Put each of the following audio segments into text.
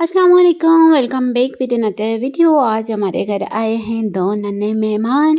अस्सलाम वालेकुम, welcome back with another video. आज हमारे घर आए हैं 2 नन्हे मेहमान।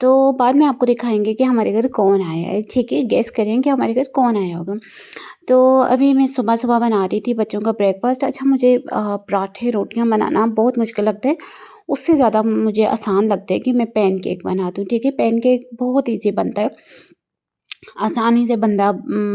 तो बाद में आपको दिखाएंगे कि हमारे घर कौन आया है। ठीक है, गेस करें कि हमारे घर कौन आया होगा। तो अभी मैं सुबह-सुबह बना रही थी बच्चों का ब्रेकफ़ास्ट। अच्छा, मुझे पराठे, रोटियाँ बनाना बहुत मुश्किल लगता है। उससे ज़्यादा मुझे आसान लगता है कि मैं पैनकेक बना दूँ। ठीक है, पैनकेक बहुत ईज़ी बनता है। आसानी से बंदा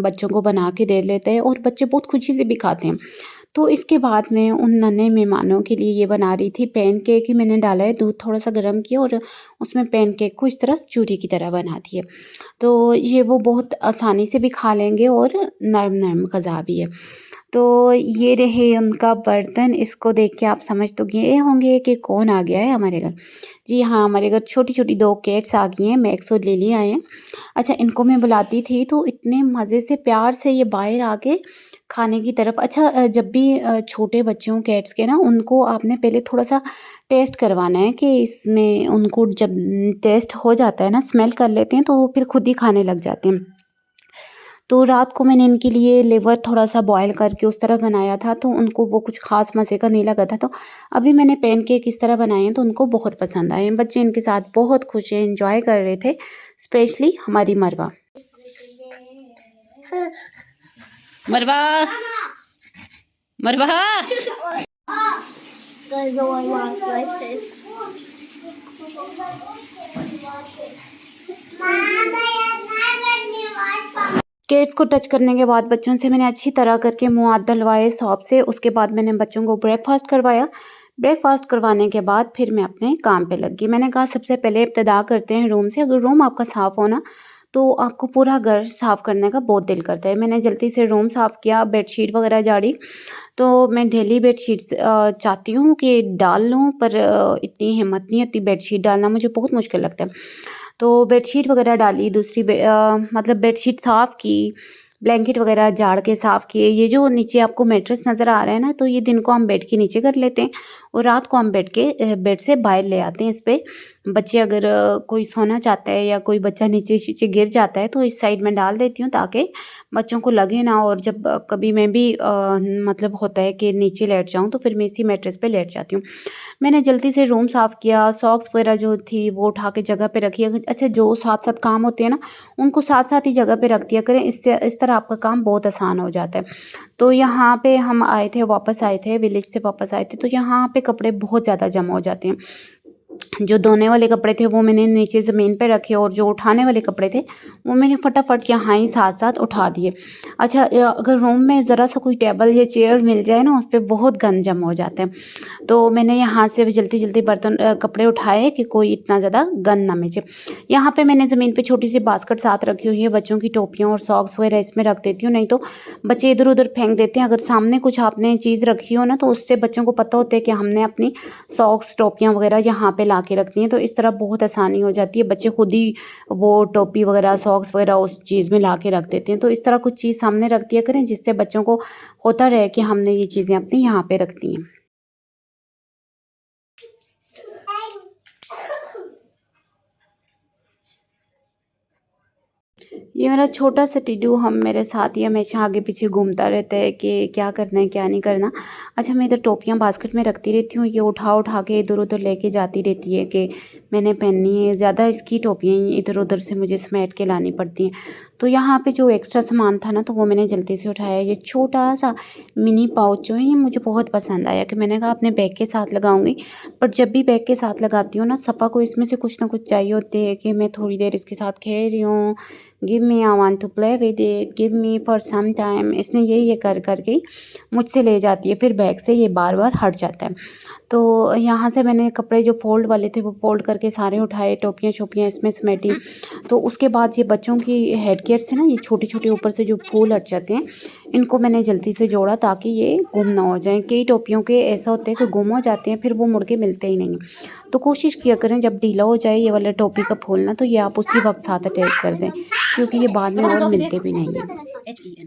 बच्चों को बना के दे लेता है और बच्चे बहुत खुशी से भी खाते हैं। तो इसके बाद मैं उन नन्हे मेहमानों के लिए ये बना रही थी पैनकेक ही। मैंने डाला है दूध थोड़ा-सा गर्म किया और उसमें पैनकेक को इस तरह चूरी की तरह बना दिए। तो ये वो बहुत आसानी से भी खा लेंगे और नरम-नरम ग़ज़ा भी है। तो ये रहे उनका बर्तन। इसको देख के आप समझ तो गए होंगे कि कौन आ गया है हमारे घर। जी हाँ, हमारे घर छोटी-छोटी 2 कैट्स आ गई हैं, मैक्स और लिली आए हैं। अच्छा, इनको मैं बुलाती थी तो इतने मज़े से प्यार से ये बाहर आके खाने की तरफ। अच्छा, जब भी छोटे बच्चे हों कैट्स के ना, उनको आपने पहले थोड़ा-सा टेस्ट करवाना है कि इसमें उनको जब टेस्ट हो जाता है ना, स्मेल कर लेते हैं तो वो फिर खुद ही खाने लग जाते हैं। तो रात को मैंने इनके लिए लिवर थोड़ा-सा बॉयल करके उस तरह बनाया था, तो उनको वो कुछ ख़ास मज़े का नहीं लगा था। तो अभी मैंने पैनकेक इस तरह बनाए हैं तो उनको बहुत पसंद आए हैं। बच्चे इनके साथ बहुत खुश हैं, एन्जॉय कर रहे थे, स्पेशली हमारी मरवा। मरवा, मरवा। Guys, all I want like this. केट्स को टच करने के बाद बच्चों से मैंने अच्छी तरह करके मुँह हाथ धुलवाए सौंफ से। उसके बाद मैंने बच्चों को ब्रेकफ़ास्ट करवाया। ब्रेकफ़ास्ट करवाने के बाद फिर मैं अपने काम पे लग गई। मैंने कहा सबसे पहले इब्तिदा करते हैं रूम से। अगर रूम आपका साफ़ हो ना, तो आपको पूरा घर साफ़ करने का बहुत दिल करता है। मैंने जल्दी से रूम साफ़ किया, बेडशीट वगैरह झाड़ी। तो मैं डेली बेडशीट्स चाहती हूँ कि डाल लूँ, पर इतनी हिम्मत नहीं होती बेडशीट डालना, मुझे बहुत मुश्किल लगता है। तो बेडशीट वगैरह डाली, दूसरी मतलब बेडशीट साफ़ की, ब्लैंकेट वगैरह झाड़ के साफ़ किए। ये जो नीचे आपको मैट्रेस नज़र आ रहा है ना, तो ये दिन को हम बेड के नीचे कर लेते हैं और रात को हम बेड से बाहर ले आते हैं। इस पे बच्चे अगर कोई सोना चाहता है या कोई बच्चा नीचे-शीचे गिर जाता है तो इस साइड में डाल देती हूँ ताकि बच्चों को लगे ना। और जब कभी मैं भी मतलब होता है कि नीचे लेट जाऊँ तो फिर मैं इसी मैट्रेस पे लेट जाती हूँ। मैंने जल्दी से रूम साफ़ किया, सॉक्स वगैरह जो थी वो उठा के जगह पे रखी। अच्छा, जो साथ-साथ काम होते हैं ना, उनको साथ-साथ ही जगह पे रख दिया करें, इससे इस तरह आपका काम बहुत आसान हो जाता है। तो यहाँ पे हम आए थे, वापस आए थे, विलेज से वापस आए थे, तो यहाँ पे कपड़े बहुत ज़्यादा जमा हो जाते हैं। जो धोने वाले कपड़े थे वो मैंने नीचे ज़मीन पे रखे और जो उठाने वाले कपड़े थे वो मैंने फटाफट यहाँ ही साथ-साथ उठा दिए। अच्छा, अगर रूम में ज़रा सा कोई टेबल या चेयर मिल जाए ना, उस पे बहुत गंद जमा हो जाता है। तो मैंने यहाँ से भी जल्दी-जल्दी बर्तन कपड़े उठाए कि कोई इतना ज़्यादा गंद ना मिचे। यहाँ पे मैंने ज़मीन पे छोटी-सी बास्केट साथ रखी हुई है, बच्चों की टोपियाँ और सॉक्स वगैरह इसमें रख देती हूँ, नहीं तो बच्चे इधर-उधर फेंक देते हैं। अगर सामने कुछ आपने चीज़ रखी हो ना, तो उससे बच्चों को पता होता है कि हमने अपनी सॉक्स, टोपियाँ वगैरह यहाँ पे ला के रखनी है, तो इस तरह बहुत आसानी हो जाती है। बच्चे खुद ही वो टोपी वगैरह, सॉक्स वगैरह उस चीज़ में ला के रख देते हैं। तो इस तरह कुछ चीज़ सामने रख दिया करें जिससे बच्चों को होता रहे कि हमने ये चीज़ें अपनी यहाँ पे रख दी हैं। ये मेरा छोटा सा टिड्डू हम मेरे साथ ही हमेशा आगे पीछे घूमता रहता है कि क्या करना है क्या नहीं करना। अच्छा, मैं इधर टोपियाँ बास्केट में रखती रहती हूँ, ये उठा उठा के इधर उधर लेके जाती रहती है कि मैंने पहननी है। ज़्यादा इसकी टोपियाँ ही इधर उधर से मुझे समेट के लानी पड़ती हैं। तो यहाँ पे जो एक्स्ट्रा सामान था ना, तो वो मैंने जल्दी से उठाया। ये छोटा सा मिनी पाउच जो है ये मुझे बहुत पसंद आया कि मैंने कहा अपने बैग के साथ लगाऊंगी। पर जब भी बैग के साथ लगाती हूँ ना, सफ़ा को इसमें से कुछ ना कुछ चाहिए होते हैं कि मैं थोड़ी देर इसके साथ खेल रही हूँ, give me, I want to play with it, give me for some time. इसने ये कर कर के मुझसे ले जाती है, फिर बैग से ये बार बार हट जाता है। तो यहाँ से मैंने कपड़े जो फ़ोल्ड वाले थे वो फ़ोल्ड करके सारे उठाए, टोपियाँ शोपियाँ इसमें समेटी। तो उसके बाद ये बच्चों की हेड केयर से ना, ये छोटे-छोटे ऊपर से जो फूल हट जाते हैं, इनको मैंने जल्दी से जोड़ा ताकि ये गुम ना हो जाएँ। कई टोपियों के ऐसा होता है कि गुम हो जाते हैं, फिर वो मुड़ के मिलते ही नहीं हैं। तो कोशिश किया करें जब ढीला हो जाए ये वाला टोपी का फूल ना, तो ये आप उसी वक़्त साथ अटैच कर दें, क्योंकि ये बाद में और मिलते भी नहीं हैं।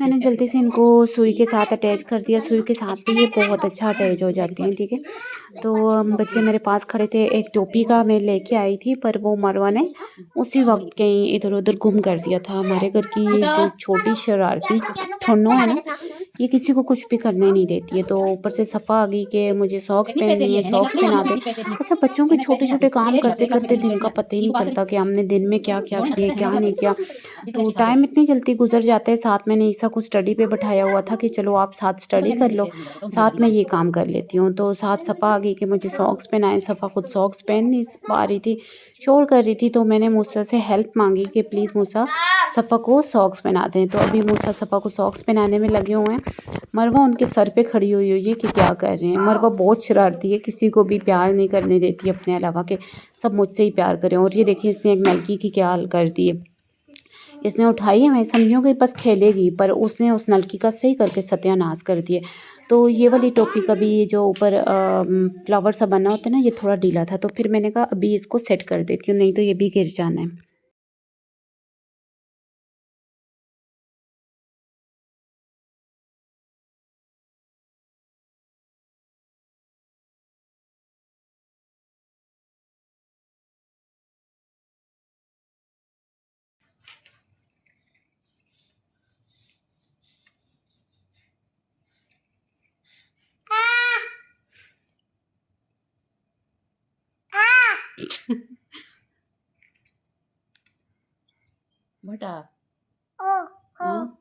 मैंने जल्दी से इनको सुई के साथ अटैच कर दिया। सुई के साथ भी ये बहुत अच्छा अटैच हो जाते हैं, ठीक है। तो बच्चे मेरे पास खड़े थे। एक टोपी का मैं लेके आई थी, पर वो मरवा ने उसी वक्त कहीं इधर उधर गुम कर दिया था। हमारे घर की ये जो छोटी शरारती ठन्नो है ना, ये किसी को कुछ भी करने नहीं देती है। तो ऊपर से सफ़ा आ गई कि मुझे सॉक्स पहननी है, सॉक्स पहना दे। अच्छा, बच्चों के छोटे छोटे काम करते करते दिन का पता ही नहीं चलता कि हमने दिन में क्या क्या किए, क्या नहीं किया। तो टाइम इतनी जल्दी गुजर जाता है। साथ में ईसा को स्टडी पे बैठाया हुआ था कि चलो आप साथ स्टडी कर लो, साथ में ये काम कर लेती हूँ। तो साथ सफ़ा आ गई कि मुझे सॉक्स पहनाएं। सफ़ा खुद सॉक्स पहन नहीं पा रही थी, शोर कर रही थी। तो मैंने मूसा से हेल्प मांगी कि प्लीज़ मूसा सफ़ा को सॉक्स पहना दें। तो अभी मूसा सफ़ा को सॉक्स पहनाने में लगे हुए हैं। मरवा उनके सर पे खड़ी हुई है कि क्या कर रहे हैं। मरवा बहुत शरारती है, किसी को भी प्यार नहीं करने देती अपने अलावा, के सब मुझसे ही प्यार करें। और ये देखिए इसने एक नलकी की क्या हाल कर दी है। इसने उठाई है, मैं समझूँ कि बस खेलेगी, पर उसने उस नलकी का सही करके सत्यानाश कर दिए। तो ये वाली टोपी का भी ये जो ऊपर फ्लावर सा बना होता है ना, ये थोड़ा ढीला था। तो फिर मैंने कहा अभी इसको सेट कर देती हूँ, नहीं तो ये भी गिर जाना है। बटा हाँ?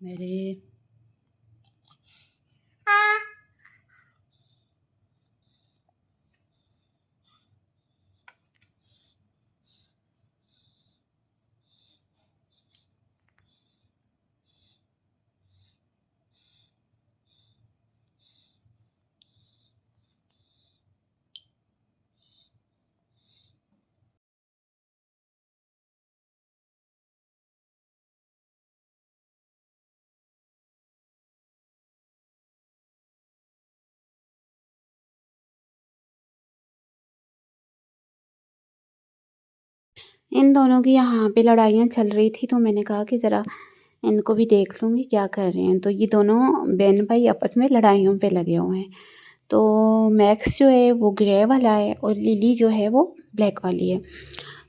मेरे इन दोनों की यहाँ पे लड़ाइयाँ चल रही थी। तो मैंने कहा कि ज़रा इनको भी देख लूँगी क्या कर रहे हैं। तो ये दोनों बहन भाई आपस में लड़ाइयों पे लगे हुए हैं। तो मैक्स जो है वो ग्रे वाला है और लिली जो है वो ब्लैक वाली है।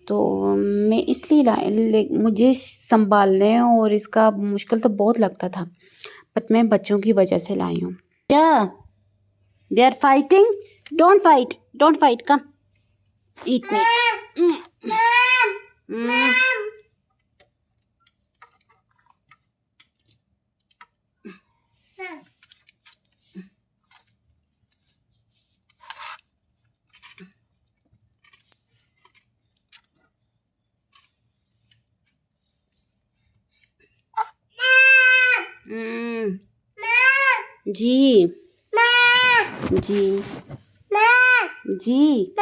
तो मैं इसलिए मुझे संभालने और इसका मुश्किल तो बहुत लगता था, बट मैं बच्चों की वजह से लाई हूँ। क्या they are fighting? Don't fight, don't fight, come eat meat. जी जी जी।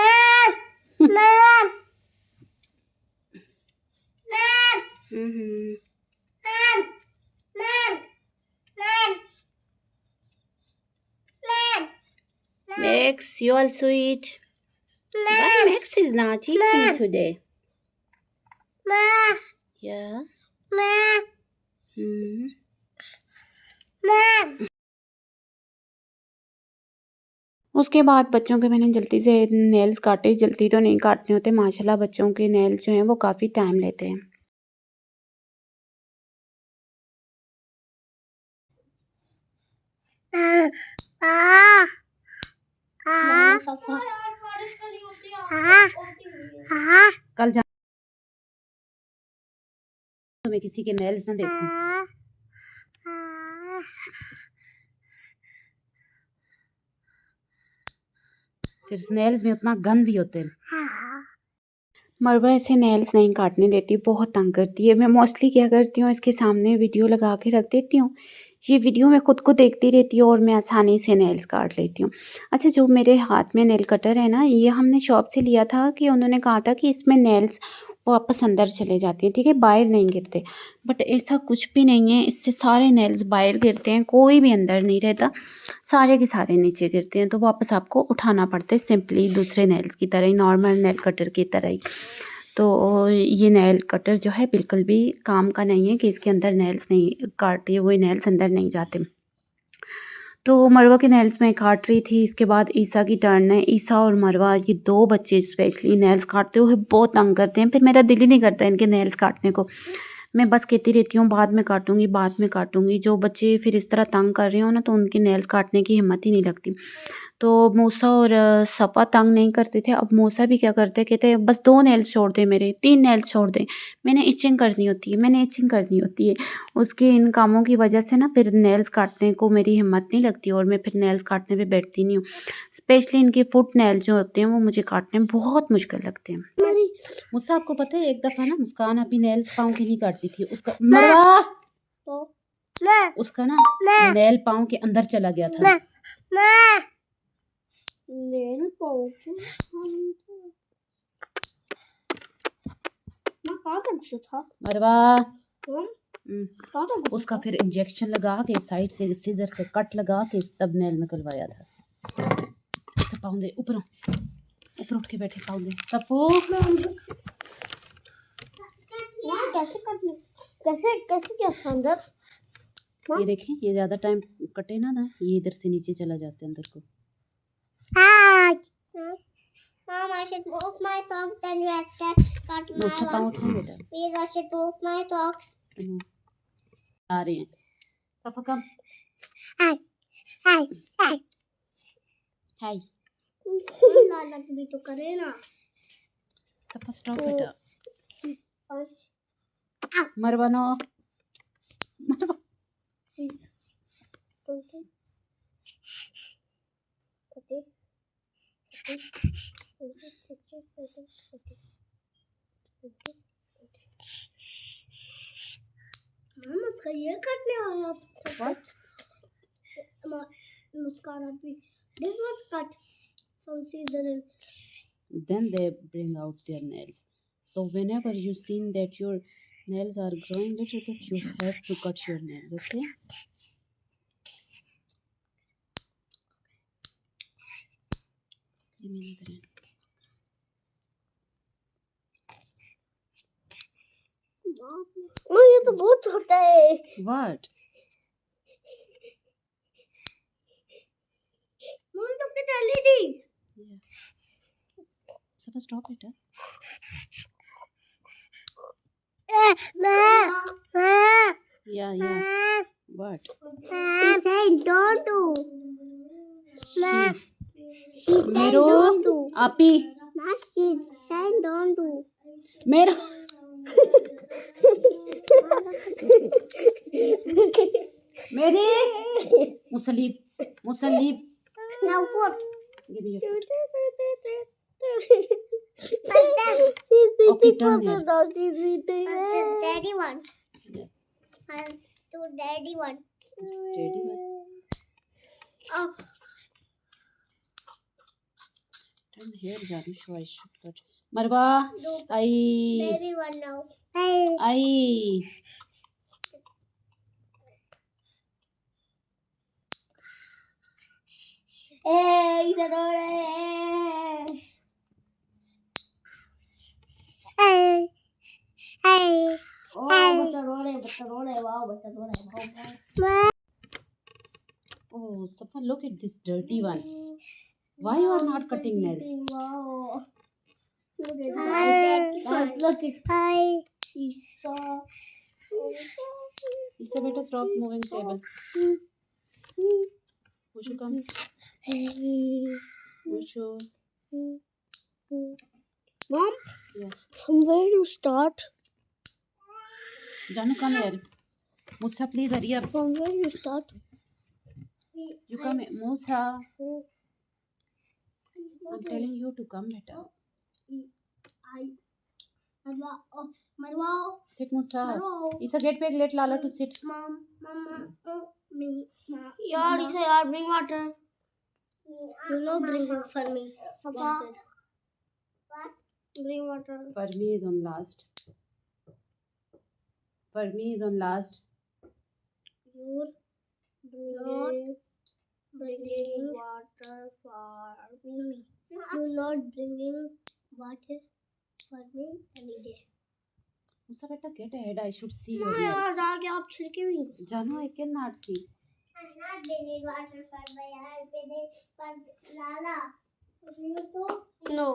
हम्म। Max, you all sweet. Why Max is not eating today? Yeah. Hmm. उसके बाद बच्चों के मैंने जल्दी से नेल्स काटे। जल्दी तो नहीं काटने होते, माशाल्लाह बच्चों के नेल्स जो हैं वो काफ़ी टाइम लेते हैं। कल जा तो मैं किसी के नेल्स ना देखूं। फिर नेल्स में उतना गंद भी होते हैं। हाँ। मरवा ऐसे नेल्स नहीं काटने देती, बहुत तंग करती है। मैं मोस्टली क्या करती हूँ, इसके सामने वीडियो लगा के रख देती हूँ। ये वीडियो मैं खुद को देखती रहती हूँ और मैं आसानी से नेल्स काट लेती हूँ। अच्छा, जो मेरे हाथ में नेल कटर है ना, ये हमने शॉप से लिया था कि उन्होंने कहा था कि इसमें नेल्स वापस अंदर चले जाते हैं, ठीक है, बाहर नहीं गिरते। बट ऐसा कुछ भी नहीं है, इससे सारे नेल्स बाहर गिरते हैं, कोई भी अंदर नहीं रहता, सारे के सारे नीचे गिरते हैं। तो वापस आपको उठाना पड़ता है, सिंपली दूसरे नेल्स की तरह ही, नॉर्मल नेल कटर की तरह ही। तो ये नेल कटर जो है बिल्कुल भी काम का नहीं है कि इसके अंदर नेल्स नहीं काटते हुए नेल्स अंदर नहीं जाते। तो मरवा के नेल्स मैं काट रही थी। इसके बाद ईसा की टर्न है। ईसा और मरवा, ये 2 बच्चे स्पेशली नेल्स काटते हुए बहुत तंग करते हैं। फिर मेरा दिल ही नहीं करता इनके नेल्स काटने को। मैं बस कहती रहती हूँ बाद में काटूँगी, बाद में काटूँगी। जो बच्चे फिर इस तरह तंग कर रहे हो ना, तो उनके नेल्स काटने की हिम्मत ही नहीं लगती। तो मूसा और सफ़ा तंग नहीं करते थे। अब मूसा भी क्या करते हैं, कहते हैं बस 2 नेल्स छोड़ दें मेरे, 3 नेल्स छोड़ दें। मैंने इचिंग करनी होती है, मैंने इचिंग करनी होती है। उसके इन कामों की वजह से ना फिर नेल्स काटने को मेरी हिम्मत नहीं लगती और मैं फिर नेल्स काटने पे बैठती नहीं हूँ। स्पेशली इनके फुट नेल जो होते हैं वो मुझे काटने में बहुत मुश्किल लगते हैं। मुझसे आपको पता है, एक दफ़ा ना मुस्कान अपनी नेल्स पाँव की नहीं काटती थी, उसका मरवा उसका ना नेल पाँव के अंदर चला गया था। नेल पाउच कहाँ तक से था मरवा कहाँ तक उसका फिर इंजेक्शन लगा के साइड से सीजर से कट लगा के तब नेल निकलवाया था। ऐसे पाँव दे, ऊपर ऊपर उठ के बैठे, पाँव दे सपू। कैसे करने कैसे कैसे क्या था अंदर ये देखें, ये ज़्यादा टाइम कटे ना, ये इधर से नीचे चला जाता है अंदर को। Mom, I should move my socks and you have to cut my उससे पाँव one. उठाओ बेटा। Please, I should move my socks. आ रहे हैं सफा कम। Hi. Hi. Hi. हाय लाला की भी तो करे ना सफा, स्टॉप बेटा। और मरवा नो, मरवा उसका ये कटने आया मुस्कान अभी this was cut from scissor and then they bring out their nails. So whenever you see that your nails are growing little bit, you have to cut your nails, okay? Give me another hand. ये तो बहुत छोटा है What? Mummy तो के डाली थी Yeah. Suffer, stop it. Yeah, yeah. What? Say don't do. She said मेरो don't do. आपी Ma, she said don't do. मेरो मेरी मुसलीब Now what? give me your foot. Okay, turn here. Daddy one. Yeah. To daddy one. Steady one. Oh, Turn here, Jaru, so I should cut. Marwa, I baby one now. Hey. Hey, Hey. Hey. बच्चा रो रहे वाह बच्चा रो रहे oh Safa, look at this dirty one. Why you are not cutting nails? Wow. Look at hi. Issa beta, stop moving table. Mushu, come. Mushu. Mom, Yeah. from where to start? Janu, come here. Musa, please hurry up. From where you start? You come here. Musa. I'm telling you to come better. Marwa. Sit Musa. Marwa. Isa get back, let Lala to sit. Mom, Mama, me. Yaar, Isa, yaar, bring water. You know, bring it for me. Papa. What? Bring water. For me is on last. For me is on last. You're bringing water for me. You're not bringing water for me any day. Musa beta, get ahead. I should see your यार nails. आगे आप छिड़के भी Janu, I cannot see. I'm not bringing water for my bringing for Lala. No.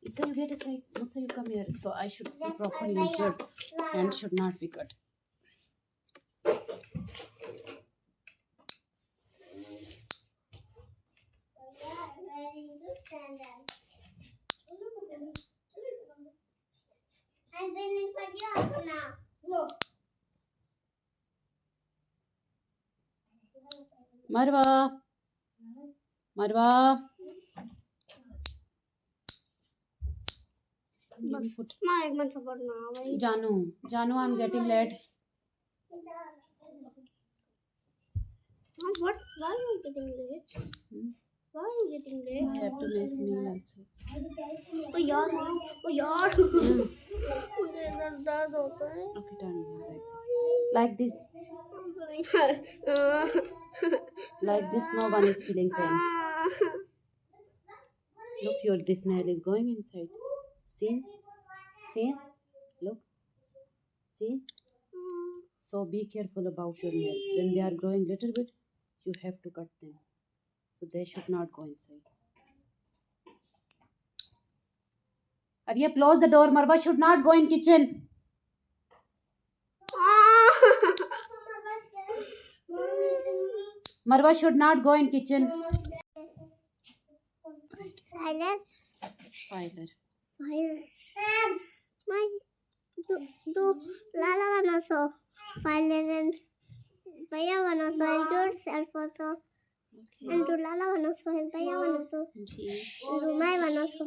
Isa, you get aside. Musa, you come here. So I should see properly. Your hand should not be cut. I'm bringing for you also now. No. Marwa. Marwa. Give me foot. Ma, ek man support na bhai. Janu, I'm getting late. What? Why are you getting late? Why are you getting late? I have to make meal also. Oh यार माँ, oh यार, मुझे दर्द होता है। Okay, turn me like this. Like this, no one is feeling pain. Look, this nail is going inside. See? Look. See? So be careful about your nails. When they are growing little bit, you have to cut them. So they should not go inside. Arya, close the door. Marwa should not go in kitchen. Marwa should not go in kitchen. Silence. Filer. My do Lala wanna so Silent and Bhaiya wanna so and yourself also. Okay. And do Lala wanna so and Bhaiya wanna so. Gee. And do my wanna so.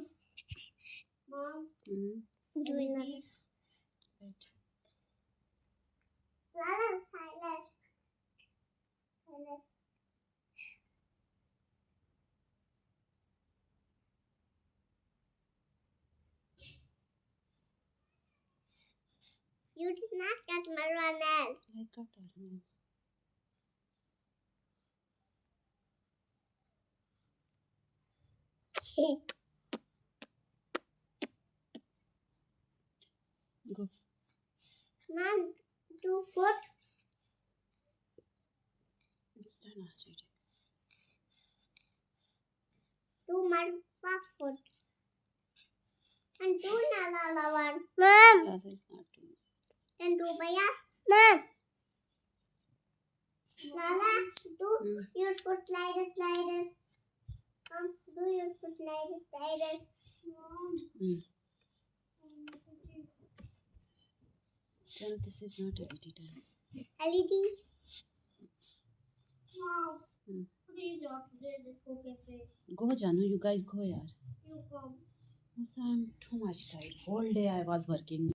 Do it. Right. Lala silent. You did not cut Marwa nails. I cut her nails. Go. Mom, do foot. It's done already. Do Marwa foot. And do Lala one. Mom. Lala is not doing it. And do Bhaiya. Mom. Lala, do your foot like this. Do your foot like this. Jan, this is not LED time. LED. Mom. Please don't do this. Go, Janu. You guys go, yaar. You come. Musa, I'm too much tired. Whole day I was working.